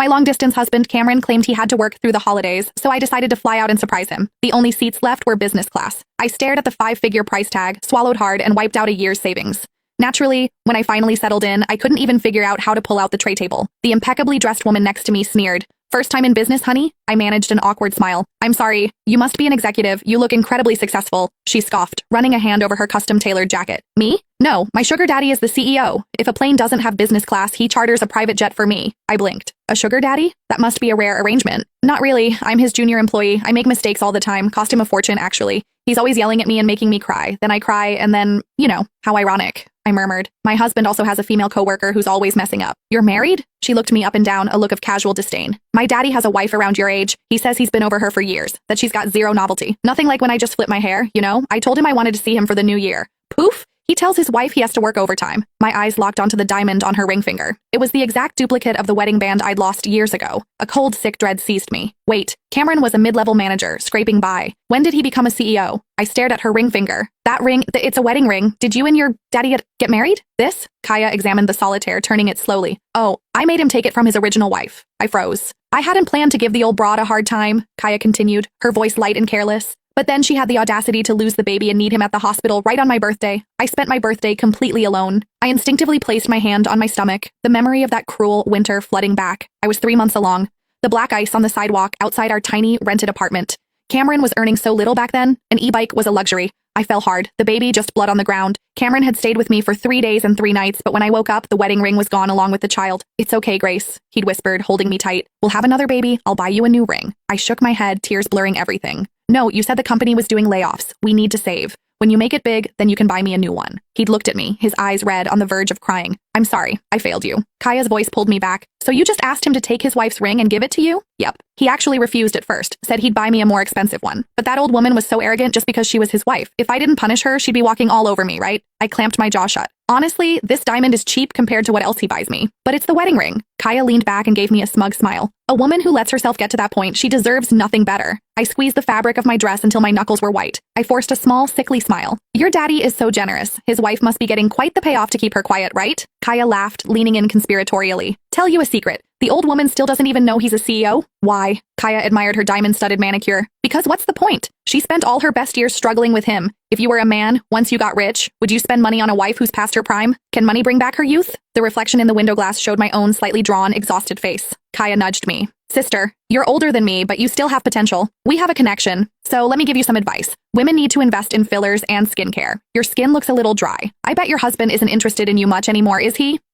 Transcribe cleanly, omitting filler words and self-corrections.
My long-distance husband, Cameron, claimed he had to work through the holidays, so I decided to fly out and surprise him. The only seats left were business class. I stared at the 5-figure price tag, swallowed hard, and wiped out a year's savings. Naturally, when I finally settled in, I couldn't even figure out how to pull out the tray table. The impeccably dressed woman next to me sneered. "First time in business, honey?" I managed an awkward smile. "I'm sorry. You must be an executive. You look incredibly successful," she scoffed, running a hand over her custom-tailored jacket. "Me? No, my sugar daddy is the CEO. If a plane doesn't have business class, he charters a private jet for me." I blinked. "A sugar daddy? That must be a rare arrangement." "Not really. I'm his junior employee. I make mistakes all the time. Cost him a fortune, actually. He's always yelling at me and making me cry. Then I cry, and then, how ironic," I murmured. "My husband also has a female coworker who's always messing up." "You're married?" She looked me up and down, a look of casual disdain. "My daddy has a wife around your age. He says he's been over her for years, that she's got zero novelty. Nothing like when I just flip my hair, I told him I wanted to see him for the new year." Poof! He tells his wife he has to work overtime. My eyes locked onto the diamond on her ring finger. It was the exact duplicate of the wedding band I'd lost years ago. A cold, sick dread seized me. Wait, Cameron was a mid-level manager, scraping by. When did he become a CEO? I stared at her ring finger. "That ring, it's a wedding ring. Did you and your daddy get married?" "This?" Kaya examined the solitaire, turning it slowly. "Oh, I made him take it from his original wife." I froze. "I hadn't planned to give the old broad a hard time," Kaya continued, her voice light and careless. "But then she had the audacity to lose the baby and need him at the hospital right on my birthday. I spent my birthday completely alone." I instinctively placed my hand on my stomach, the memory of that cruel winter flooding back. I was 3 months along. The black ice on the sidewalk outside our tiny, rented apartment. Cameron was earning so little back then. An e-bike was a luxury. I fell hard, the baby just blood on the ground. Cameron had stayed with me for 3 days and 3 nights, but when I woke up, the wedding ring was gone along with the child. "It's okay, Grace," he'd whispered, holding me tight. "We'll have another baby. I'll buy you a new ring." I shook my head, tears blurring everything. "No, you said the company was doing layoffs. We need to save. When you make it big, then you can buy me a new one." He'd looked at me, his eyes red, on the verge of crying. "I'm sorry. I failed you." Kaya's voice pulled me back. "So you just asked him to take his wife's ring and give it to you?" "Yep. He actually refused at first, said he'd buy me a more expensive one. But that old woman was so arrogant just because she was his wife. If I didn't punish her, she'd be walking all over me, right?" I clamped my jaw shut. "Honestly, this diamond is cheap compared to what else he buys me. But it's the wedding ring." Kaya leaned back and gave me a smug smile. "A woman who lets herself get to that point, she deserves nothing better." I squeezed the fabric of my dress until my knuckles were white. I forced a small, sickly smile. "Your daddy is so generous. His wife must be getting quite the payoff to keep her quiet, right?" Kaya laughed, leaning in conspiratorially. "Tell you a secret. The old woman still doesn't even know he's a CEO." "Why?" Kaya admired her diamond-studded manicure. "Because what's the point? She spent all her best years struggling with him. If you were a man, once you got rich, would you spend money on a wife who's past her prime? Can money bring back her youth?" The reflection in the window glass showed my own slightly drawn, exhausted face. Kaya nudged me. "Sister, you're older than me, but you still have potential. We have a connection. So let me give you some advice. Women need to invest in fillers and skincare. Your skin looks a little dry. I bet your husband isn't interested in you much anymore, is he?"